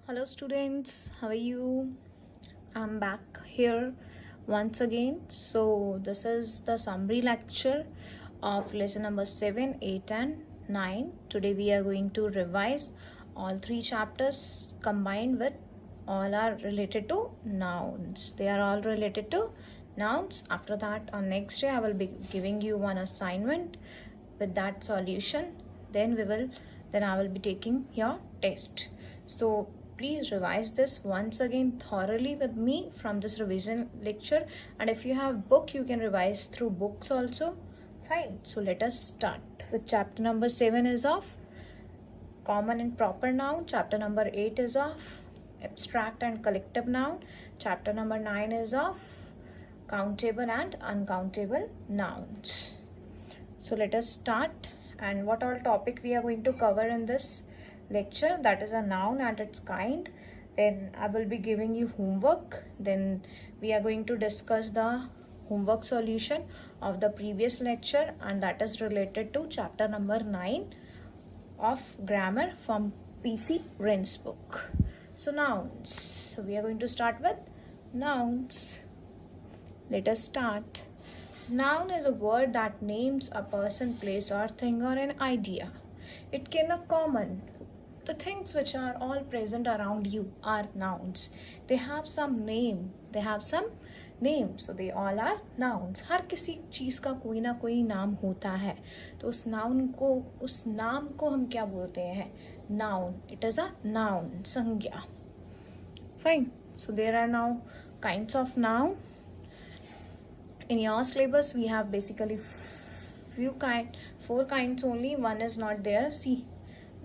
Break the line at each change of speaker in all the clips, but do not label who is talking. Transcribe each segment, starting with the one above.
Hello students, how are you? I'm back here once again. So this is the summary lecture of lesson number 7, 8 and 9. Today we are going to revise all three chapters combined with all are related to nouns. They are all related to nouns. After that on next day I will be giving you one assignment with that solution. Then I will be taking your test. So please revise this once again thoroughly with me from this revision lecture, and if you have book you can revise through books also. Fine, so let us start with chapter number 7 is of common and proper noun, chapter number 8 is of abstract and collective noun, chapter number 9 is of countable and uncountable nouns. So let us start. And what all topic we are going to cover in this lecture, that is a noun and its kind. Then I will be giving you homework. Then we are going to discuss the homework solution of the previous lecture, and that is related to chapter number 9 of grammar from PC Ren's book. So nouns. So we are going to start with nouns. Let us start. So noun is a word that names a person, place or thing or an idea. It can be common. The things which are all present around you are nouns. They have some name. So they all are nouns. हर किसी चीज़ का कोई ना कोई नाम होता है, तो उस नाम को हम क्या बोलते हैं? Noun. It is a noun. संज्ञा. Fine. So there are now kinds of noun. In your syllabus we have basically four kinds only. One is not there. See,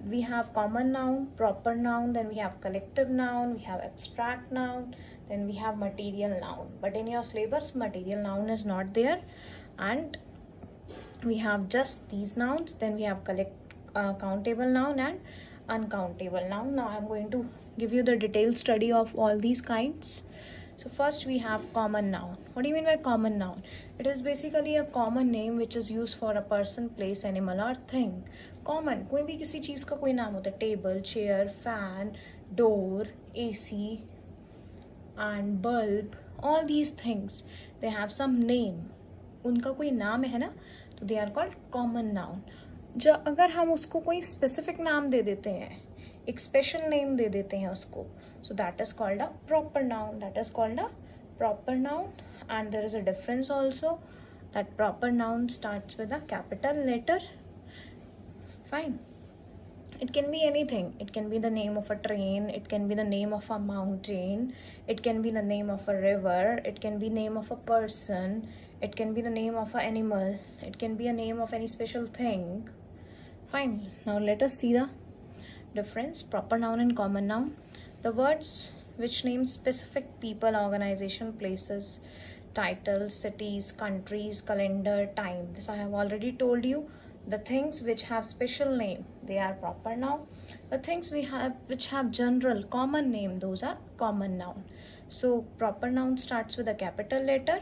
we have common noun, proper noun, then we have collective noun, we have abstract noun, then we have material noun. But in your syllabus material noun is not there, and we have just these nouns. Then we have countable noun and uncountable noun. Now I am going to give you the detailed study of all these kinds. So first we have common noun. What do you mean by common noun? It is basically a common name which is used for a person, place, animal or thing. Common, कोई भी किसी चीज़ का कोई नाम होता है. Table, chair, fan, door, AC and bulb. All these things, they have some name. उनका कोई नाम है ना, तो they are called common noun. जब अगर हम उसको कोई specific नाम दे देते हैं, एक स्पेशल नेम दे देते हैं उसको, so that is called a proper noun. And there is a difference also, that proper noun starts with a capital letter. Fine, it can be anything. It can be the name of a train, it can be the name of a mountain, it can be the name of a river, it can be name of a person, it can be the name of an animal, it can be a name of any special thing. Fine, now let us see the difference, proper noun and common noun. The words which name specific people, organization, places, titles, cities, countries, calendar, time. This I have already told you. The things which have special name, they are proper noun. The things which have general common name, those are common noun. So proper noun starts with a capital letter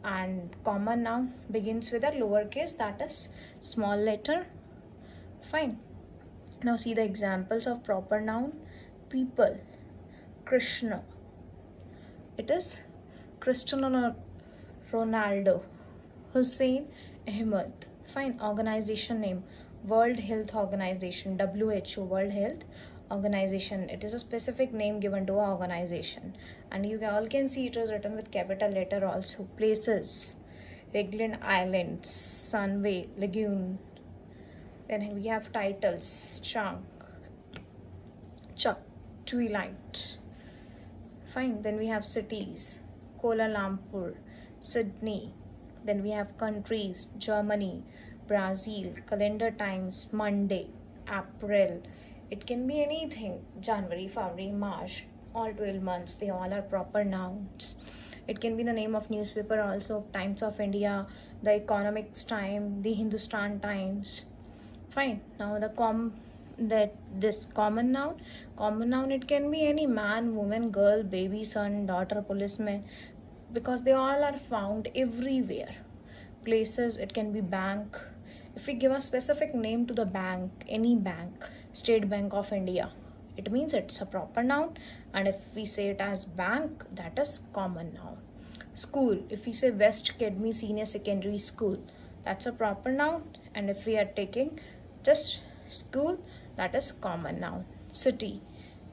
and common noun begins with a lowercase, that is small letter. Fine. Now see the examples of proper noun. People, Krishna, it is Cristiano Ronaldo. Hussein, Ahmed. Fine. Organization name, World Health Organization, WHO, World Health Organization. It is a specific name given to an organization, and you all can see it is written with capital letter also. Places, Regland Islands, Sunway, Lagoon. Then we have titles, Chunk, Chuck, Twilight. Fine. Then we have cities, Kuala Lumpur, Sydney. Then we have countries, Germany, Brazil, calendar times, Monday, April. It can be anything, January, February, March, all 12 months. They all are proper nouns. It can be the name of newspaper also, Times of India, the Economics Time, the Hindustan Times. Fine. Now this common noun, it can be any man, woman, girl, baby, son, daughter, policeman, because they all are found everywhere. Places, it can be bank. If we give a specific name to the bank, any bank, State Bank of India, it means it's a proper noun. And if we say it as bank, that is common noun. School, if we say West Academy Senior Secondary School, that's a proper noun. And if we are taking just school, that is common noun. City,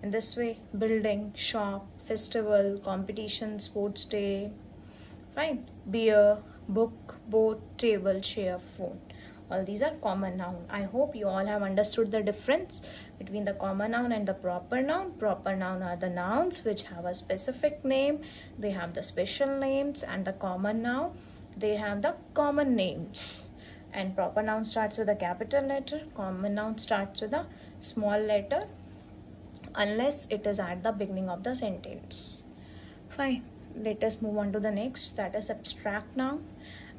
in this way, building, shop, festival, competition, sports day. Fine. Beer, book, boat, table, chair, phone. All these are common noun. I hope you all have understood the difference between the common noun and the proper noun. Proper noun are the nouns which have a specific name. They have the special names, and the common noun, they have the common names. And proper noun starts with a capital letter. Common noun starts with a small letter unless it is at the beginning of the sentence. Fine. Let us move on to the next, that is abstract noun.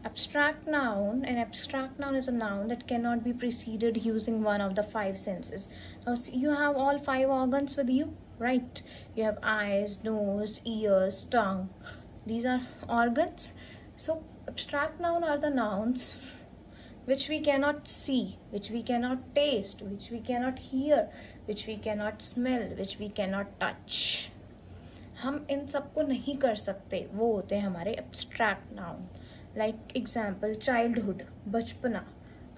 Abstract noun, an abstract noun is a noun that cannot be preceded using one of the five senses. Now you have all five organs with you, right? You have eyes, nose, ears, tongue. These are organs. So abstract noun are the nouns which we cannot see, which we cannot taste, which we cannot hear, which we cannot smell, which we cannot touch. हम इन सबको नहीं कर सकते, वो होते हैं हमारे abstract noun. Like example childhood, बचपना.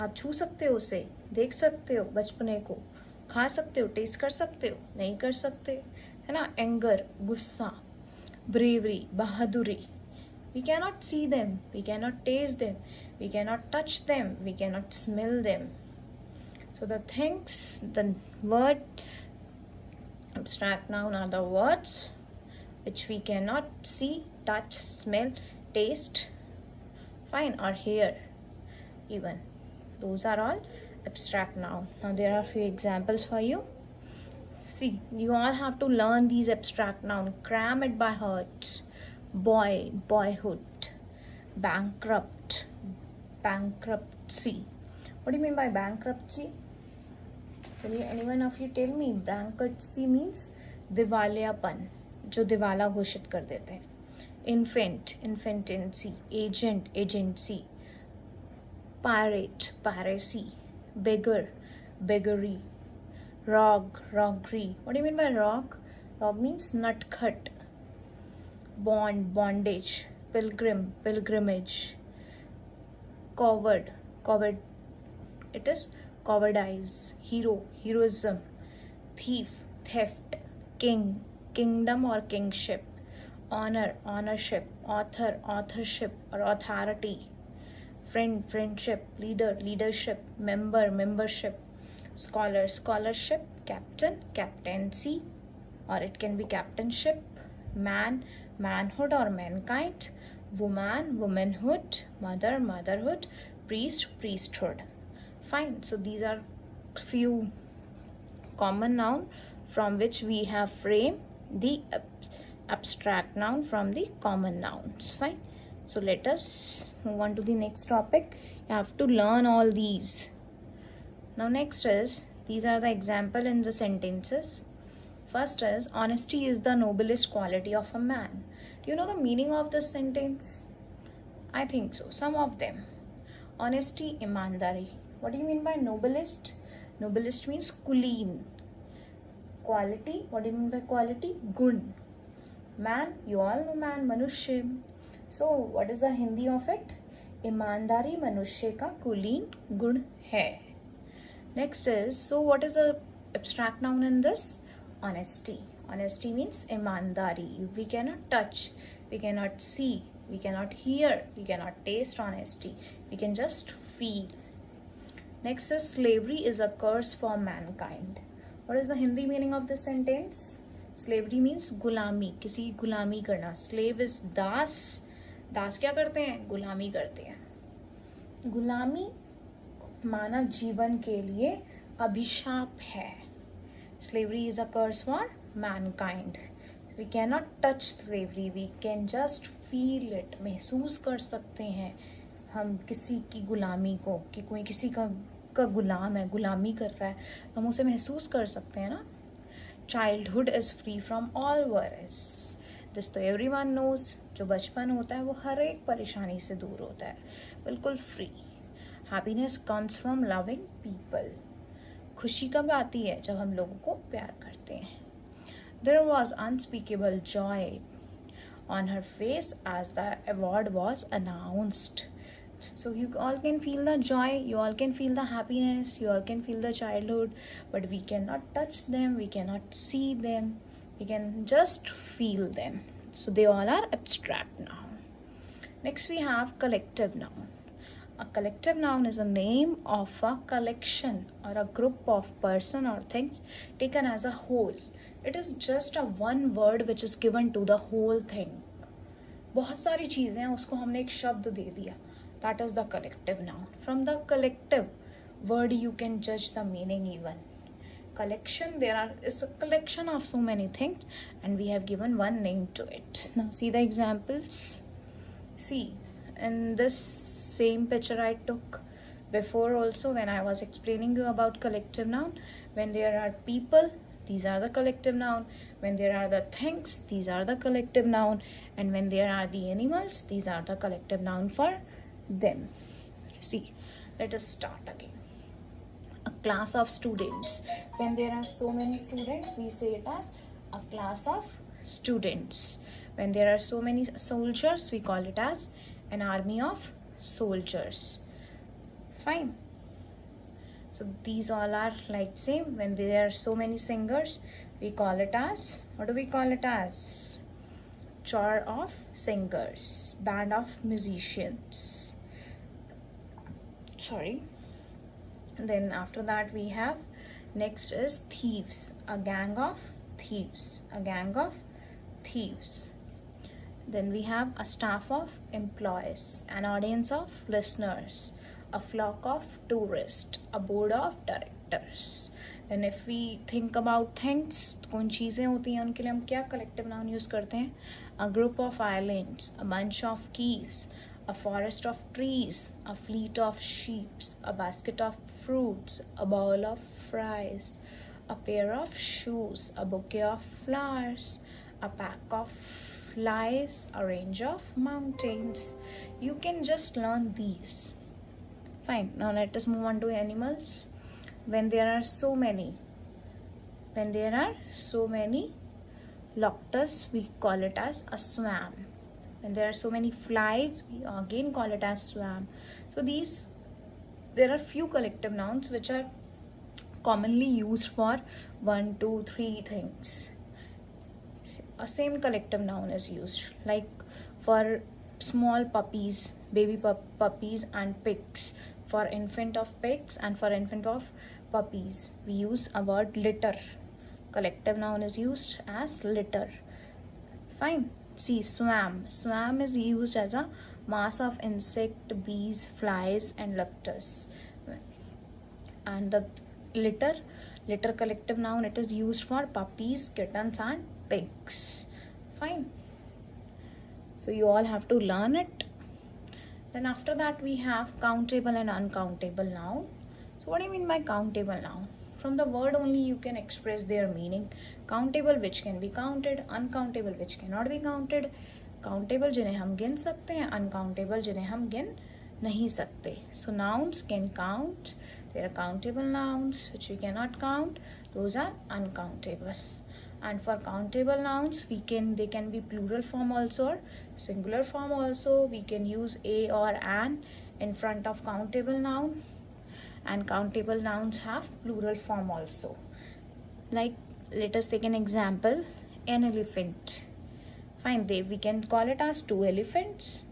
आप छू सकते हो उसे, देख सकते हो बचपने को, खा सकते हो, टेस्ट कर सकते हो, नहीं कर सकते, है ना. एंगर, गुस्सा. ब्रेवरी, बहादुरी. We cannot see them, we cannot taste them, we cannot touch them, we cannot smell them. So the things, the word abstract noun are the words which we cannot see, touch, smell, taste, fine, or hear even. Those are all abstract noun. Now there are few examples for you. See, you all have to learn these abstract noun, cram it by heart. Boy, boyhood. Bankrupt, bankruptcy. What do you mean by bankruptcy? Can you, anyone of you tell me? Bankruptcy means दिवालियापन, जो दिवाला घोषित कर देते हैं. Infant, infancy. Agent, agency. Pirate, piracy. Beggar, beggary. Rogue, roguery. What do you mean by rogue? Rogue means nutcut. Bond, bondage. Pilgrim, pilgrimage. Coward, coward. It is cowardice. Hero, heroism. Thief, theft. King, kingdom or kingship. Honor, ownership. Author, authorship or authority. Friend, friendship. Leader, leadership. Member, membership. Scholar, scholarship. Captain, captaincy, or it can be captainship. Man, manhood or mankind. Woman, womanhood. Mother, motherhood. Priest, priesthood. Fine. So these are few common noun from which we have framed the abstract noun from the common nouns. Fine. So let us move on to the next topic. You have to learn all these. Now next is, these are the example in the sentences. First is, honesty is the noblest quality of a man. Do you know the meaning of this sentence? I think so. Some of them. Honesty, ईमानदारी. What do you mean by noblest? Noblest means कुलीन. Quality, what do you mean by quality? गुण. Man, you all know man, मनुष्य. So what is the Hindi of it? ईमानदारी मनुष्य का कुलीन गुण है. Next is, so what is the abstract noun in this? Honesty. Honesty means ईमानदारी. We cannot touch, we cannot see, we cannot hear, we cannot taste honesty. We can just feel. Next is, slavery is a curse for mankind. What is the Hindi meaning of this sentence? Slavery means गुलामी, किसी की गुलामी करना. Slave is दास. दास क्या करते हैं? गुलामी करते हैं. गुलामी मानव जीवन के लिए अभिशाप है. Slavery is a curse for mankind. We cannot touch slavery. We can just feel it. महसूस कर सकते हैं हम किसी की गुलामी को, कि कोई किसी का गुलाम है, गुलामी कर रहा है, हम उसे महसूस कर सकते हैं ना. Childhood is free from all worries. This तो एवरीवन नोज. जो बचपन होता है वो हर एक परेशानी से दूर होता है, बिल्कुल free. Happiness comes from loving people. खुशी कब आती है? जब हम लोगों को प्यार करते हैं. There was unspeakable joy on her face as the award was announced. So you all can feel the joy, you all can feel the happiness, you all can feel the childhood, but we cannot touch them, we cannot see them, we can just feel them. So they all are abstract noun. Next we have collective noun. A collective noun is a name of a collection or a group of person or things taken as a whole. It is just a one word which is given to the whole thing. बहुत सारी चीज़ें हैं, उसको हमने एक शब्द दे दिया. That is the collective noun. From the collective word you can judge the meaning even. Collection, is a collection of so many things and we have given one name to it. Now see the examples. See, in this same picture I took before also when I was explaining you about collective noun. When there are people, these are the collective noun. When there are the things, these are the collective noun. And when there are the animals, these are the collective noun for them. See, let us start again. A class of students. When there are so many students, we say it as a class of students. When there are so many soldiers, we call it as an army of soldiers. Fine. So these all are like same. When there are so many singers, we call it as, what do we call it as? Choir of singers, band of musicians. Sorry. Then after that we have, next is thieves, a gang of thieves, a gang of thieves. Then we have a staff of employees, an audience of listeners, a flock of tourists, a board of directors. Then if we think about things, कौन चीज़ें होती हैं उनके लिए हम क्या collective noun use करते हैं? A group of islands, a bunch of keys, a forest of trees, a fleet of sheep, a basket of fruits, a bowl of fries, a pair of shoes, a bouquet of flowers, a pack of flies, a range of mountains. You can just learn these. Fine. Now let us move on to animals. When there are so many locusts, we call it as a swarm. When there are so many flies, we again call it as swarm. So there are few collective nouns which are commonly used for 1, 2, 3 things. A same collective noun is used, like for small puppies, baby puppies and pigs. For infant of pigs and for infant of puppies, we use a word litter. Collective noun is used as litter. Fine. See, swarm. Swarm is used as a mass of insect, bees, flies and locusts. And the litter collective noun, it is used for puppies, kittens and pigs. Fine. So you all have to learn it. Then after that we have countable and uncountable noun. So what do you mean by countable noun? From the word only you can express their meaning. Countable which can be counted, uncountable which cannot be counted. Countable जिन्हें हम गिन सकते हैं, uncountable जिन्हें हम गिन नहीं सकते. So nouns can count. There are countable nouns which we cannot count. Those are uncountable. And for countable nouns, they can be plural form also or singular form also. We can use a or an in front of countable noun, and countable nouns have plural form also. Like, let us take an example, an elephant. Fine, we can call it as 2 elephants.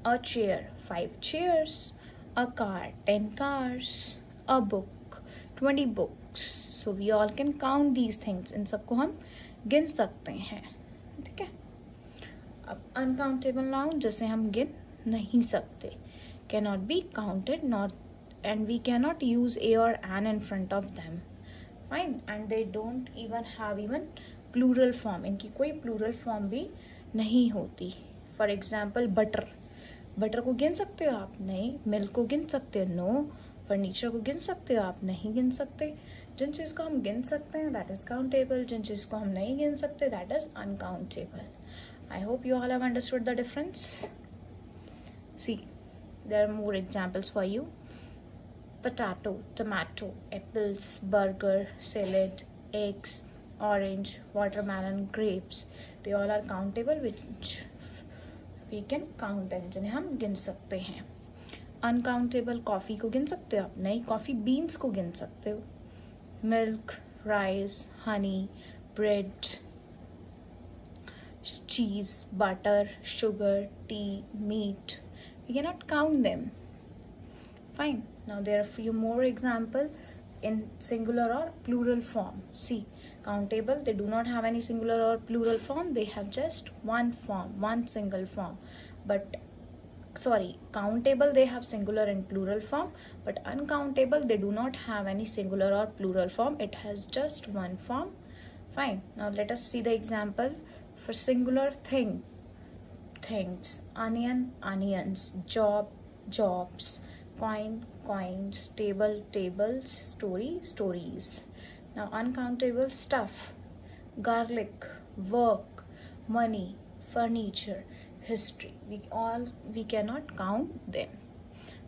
A chair, 5 chairs. A car, 10 cars. A book, 20 books. So we all can count these things. इन सबको हम गिन सकते हैं. ठीक है. अब uncountable noun जिसे हम गिन नहीं सकते, cannot be counted, and we cannot use a or an in front of them. Fine. And they don't even have plural form. इनकी कोई plural form भी नहीं होती. For example, बटर को गिन सकते हो आप? नहीं. मिल्क को गिन सकते हो? नो. फर्नीचर को गिन सकते हो आप? नहीं गिन सकते. जिन चीज़ को हम गिन सकते हैं दैट इज काउंटेबल, जिन चीज़ को हम नहीं गिन सकते that is uncountable. I hope you all have understood the difference. See, there are more examples for you. potato, tomato, apples, burger, salad, eggs, orange, watermelon, grapes. They all are countable, which we can count them, जिन्हें हम गिन सकते हैं. Uncountable, coffee को गिन सकते हो आप? नहीं, कॉफ़ी बीन्स को गिन सकते हो. Milk, rice, honey, bread, cheese, butter, sugar, tea, meat. We cannot count them. Fine. Now there are a few more examples in singular or plural form. See, countable, they do not have any singular or plural form. They have just one form, one single form. But sorry, countable, they have singular and plural form, but uncountable, they do not have any singular or plural form. It has just one form. Fine. Now let us see the example for singular thing. Things. Onion, onions. Job, jobs. Coin, coins. Table, tables. Story, stories. Now uncountable stuff. Garlic, work, money, furniture, history. We cannot count them.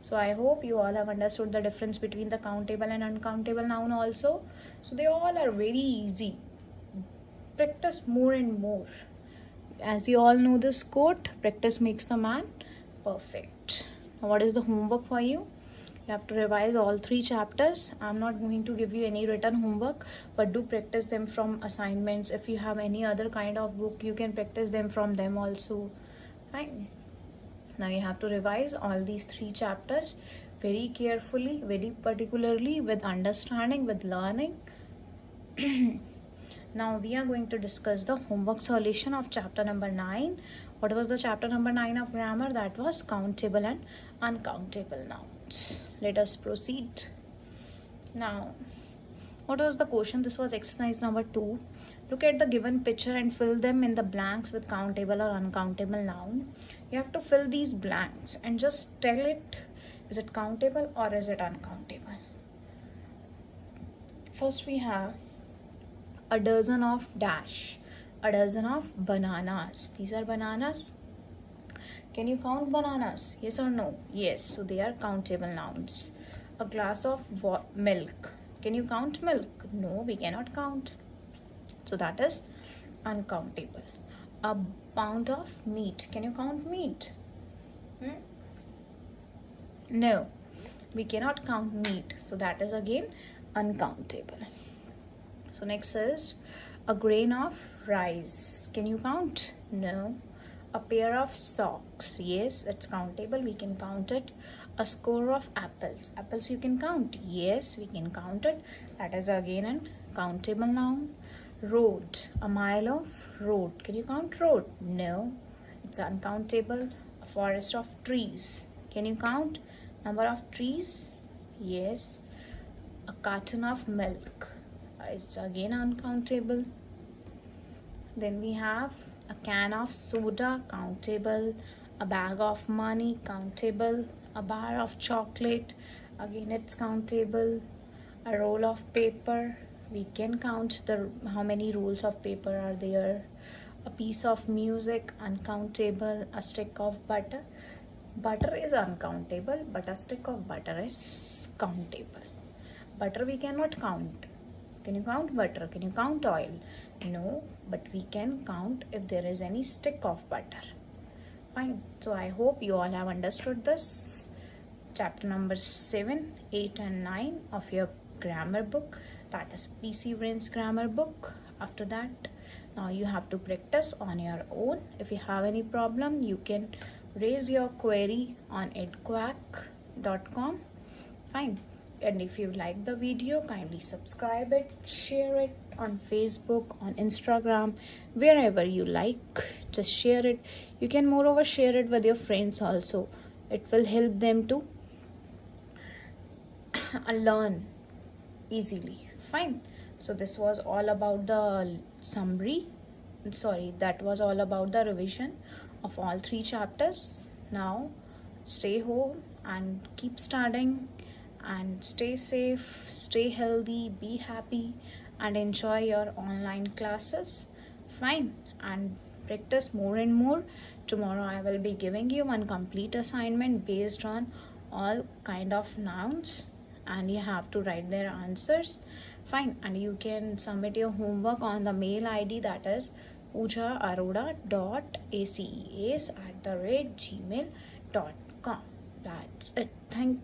So I hope you all have understood the difference between the countable and uncountable noun also. So they all are very easy. Practice more and more. As you all know this quote, practice makes the man perfect. Now what is the homework for you? You have to revise all 3 chapters. I'm not going to give you any written homework, but do practice them from assignments. If you have any other kind of book, you can practice them from them also. Fine. Now you have to revise all these 3 chapters very carefully, very particularly, with understanding, with learning. Now we are going to discuss the homework solution of chapter number 9. What was the chapter number 9 of grammar? That was countable and uncountable nouns. Let us proceed. Now, what was the question? This was exercise number 2. Look at the given picture and fill them in the blanks with countable or uncountable noun. You have to fill these blanks and just tell it, is it countable or is it uncountable? First we have a dozen of dash, a dozen of bananas. These are bananas. Can you count bananas? Yes or no? Yes, so they are countable nouns. A glass of milk. Can you count milk? No, we cannot count. So that is uncountable. A pound of meat. Can you count meat? No, we cannot count meat. So that is again uncountable. So next is a grain of rice. Can you count? No. A pair of socks. Yes, it's countable. We can count it. A score of apples. Apples you can count. Yes, we can count it. That is again an countable noun. Road. A mile of road. Can you count road? No, it's uncountable. A forest of trees. Can you count number of trees? Yes. A carton of milk. It's again uncountable. Then we have a can of soda, countable. A bag of money, countable. A bar of chocolate, again it's countable. A roll of paper, we can count how many rolls of paper are there. A piece of music, uncountable. A stick of butter. Butter is uncountable, but a stick of butter is countable. Butter we cannot count. Can you count butter? Can you count oil? No, but we can count if there is any stick of butter. Fine. So I hope you all have understood this. Chapter number 7, 8 and 9 of your grammar book. That is PC Brain's grammar book. After that, now you have to practice on your own. If you have any problem, you can raise your query on edquack.com. Fine. And if you like the video, kindly subscribe it, share it on Facebook, on Instagram, wherever you like. Just share it. You can moreover share it with your friends also. It will help them to learn easily. Fine. So this was all about the summary. Sorry, that was all about the revision of all 3 chapters. Now stay home and keep studying. And stay safe, stay healthy, be happy, and enjoy your online classes. Fine. And practice more and more. Tomorrow I will be giving you one complete assignment based on all kind of nouns and you have to write their answers. Fine, and you can submit your homework on the mail ID, that is poojaarora.aceas@gmail.com. That's it. Thank you.